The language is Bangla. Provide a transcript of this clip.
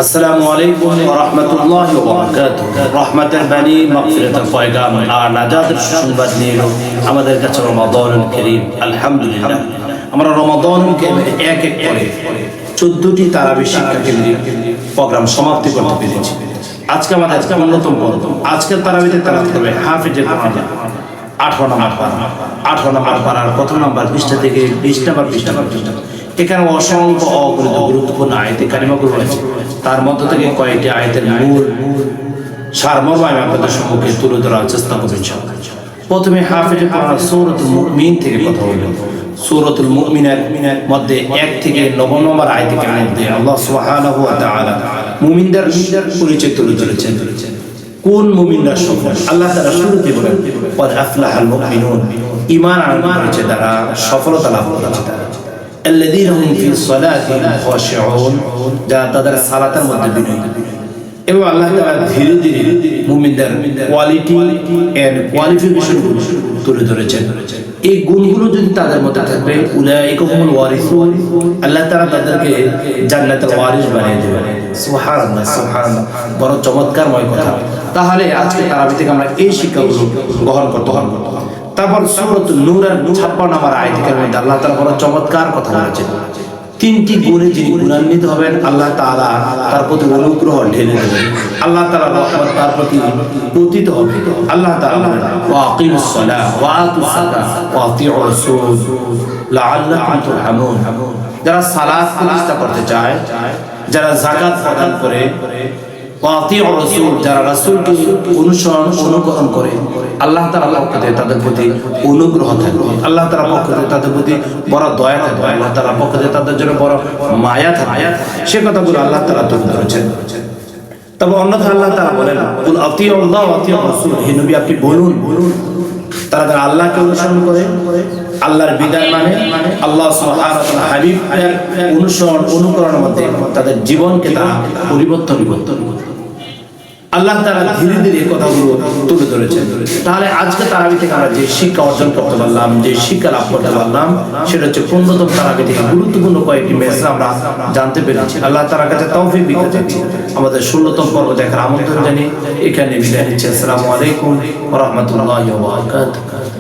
আসসালামু আলাইকুম ওয়া রাহমাতুল্লাহি ওয়া বারাকাতুহু। রহমতের বাণী, মাগফিরাতের পয়গাম আর নাজাতের সংবাদ নিয়ে এলো আমাদের কাছে রমাদানুল কারীম। আলহামদুলিল্লাহ, আমরা রমাদানুল কারীমের এক এক করে 14টি তারাবি শিক্ষা কেন্দ্রিক প্রোগ্রাম সমাপ্তি করতে পেরেছি। আজকে আমাদের অন্যতম পর্ব। আজকের তারাবিতে তেলাওয়াত করবে হাফিজুল কোরআন 18 নম্বর পারার প্রথম নম্বর পৃষ্ঠা থেকে 20 নম্বর পৃষ্ঠা পর্যন্ত। এখানে অসংখ্য অগণিত গুরুত্বপূর্ণ আয়াতে কারিমাগুলো রয়েছে। তার মধ্য থেকে কয়েকটি আয়াতের মূল সারমর্ম আমি আপনাদের সম্মুখে তুলে ধরার চেষ্টা করব ইনশাআল্লাহ। প্রথমে হাফিজুল কোরআন সূরাতুল মুমিন থেকে কথা বলবো। সূরাতুল মুমিনের মধ্যে 1 থেকে 9 নম্বর আয়াতের মধ্যে আল্লাহ সুবহানাহু ওয়া তাআলা মুমিনদের পরিচয় তুলে ধরেছেন। কোন মুমিনরা সফল? আল্লাহ তাআলা শুরুতে বলেন ওয়া আফলাহাল মুমিনুন, ঈমান আনয়ন করেছে তারা, সফলতা লাভ করেছে তারা। الذين هم في صلاتهم خاشعون, যারা তাদের সালাতের মধ্যে বিনয়ী। এবং আল্লাহ তাআলা ধীরে ধীরে মুমিনদের কোয়ালিটি এন্ড কোয়ালিফিকেশন তুলে ধরেছেন। এই গুণগুলো যদি তাদের মধ্যে থাকবে, উলাইকা হুমুল ওয়ারিসুন, আল্লাহ তাআলা তাদেরকে জান্নাতের ওয়ারিস বানিয়ে দেবেন। সুবহানাল্লাহ, সুবহানাল্লাহ, বড় চমৎকারময় কথা। তাহলে আজকে তারাবি থেকে আমরা এই শিক্ষাগুলো গ্রহণ করতে হবে। তারপর সূরাতুন নূরের 56 নম্বর আয়াতের মধ্যে আল্লাহ তাআলা বড় চমৎকার কথা বলেছেন। 3টি গুণে যিনি গুণান্বিত হবেন, আল্লাহ তাআলা তার প্রতি অনুগ্রহ ঢেলে দেবেন, আল্লাহ তাআলার রহমত তার প্রতি পতিত হবে। আল্লাহ তাআলা বলেন ওয়া আকিমুস সালাহ ওয়া আতুস যাকাত ওয়া আতিউর রাসূল লাআল্লাকুম তুরহামুন। যারা সালাত প্রতিষ্ঠা করতে চায়, যারা যাকাত প্রদান করে, ওয়া আতিউর রাসূল, যারা রাসূলকে অনুকরণ করে, আল্লাহ তাআলার পক্ষ থেকে তাদের প্রতি অনুগ্রহ থাকবে, আল্লাহ তাআলার পক্ষ থেকে তাদের প্রতি বড় দয়া থাকবে, আল্লাহ তাআলার পক্ষ থেকে তাদের জন্য বড় মায়া থাকবে। সে কথাগুলো আল্লাহ তাআলা তুলে ধরেছেন। তবে অন্যথা আল্লাহ তাআলা বলেন কুল আতিউল্লাহ ওয়া আতিউর রাসূল, হে নবী আপনি বলুন তারা যারা আল্লাহকে অনুসরণ করে, আল্লাহর বিধান মানে, আল্লাহ সুবহানাহু ওয়া তাআলা হাবিবের অনুকরণের মধ্যে তাদের জীবনকে তারা পরিবর্তন করতে। আল্লাহ তাআলা ধীরে ধীরে কথাগুলো তুলে ধরেছেন। তাহলে আজকে তারাবি থেকে আমরা যে শিক্ষা অর্জন করতে পারলাম, যে শিক্ষা লাভ করতে পারলাম, সেটা হচ্ছে 15তম তারাবি থেকে গুরুত্বপূর্ণ কয়েকটি মেসেজ আমরা জানতে পেরেছি। আল্লাহ তাআলার কাছে তৌফিক ভিক্ষা চাচ্ছি। আমাদের 16তম পর্ব দেখার আমন্ত্রণ জানিয়ে এখানে বিদায় নিচ্ছি। আসসালামু আলাইকুম ওয়া রাহমাতুল্লাহি ওয়া বারাকাতুহু।